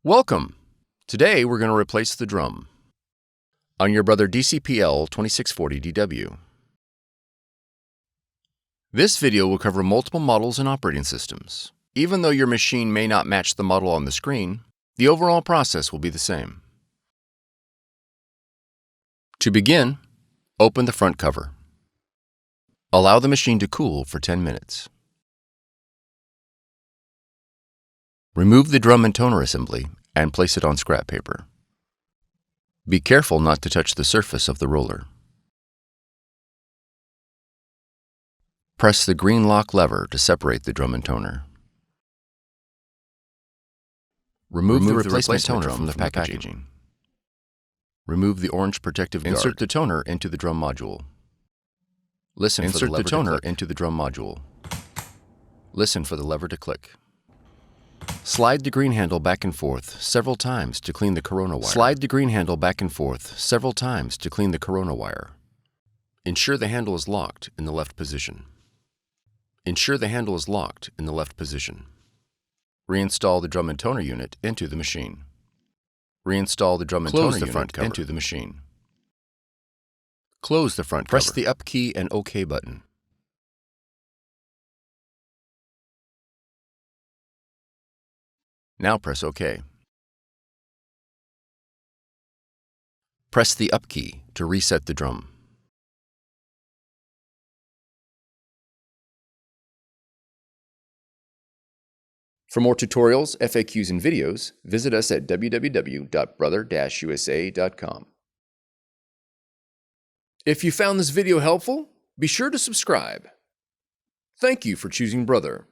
Welcome! Today we're going to replace the drum on your Brother DCP L2640DW. This video will cover multiple models and operating systems. Even though your machine may not match the model on the screen, the overall process will be the same. To begin, open the front cover. Allow the machine to cool for 10 minutes. Remove the drum and toner assembly and place it on scrap paper. Be careful not to touch the surface of the roller. Press the green lock lever to separate the drum and toner. Remove the replacement toner from the packaging. Remove the orange protective guard. Insert the toner into the drum module. Listen for the lever to click. Insert the toner into the drum module. Listen for the lever to click. Slide the green handle back and forth several times to clean the corona wire. Slide the green handle back and forth several times to clean the corona wire. Ensure the handle is locked in the left position. Ensure the handle is locked in the left position. Reinstall the drum and toner unit into the machine. Reinstall the drum and toner unit into the machine. Close the front cover. Press the up key and OK button. Now press OK. Press the up key to reset the drum. For more tutorials, FAQs, and videos, visit us at www.brother-usa.com. If you found this video helpful, be sure to subscribe. Thank you for choosing Brother.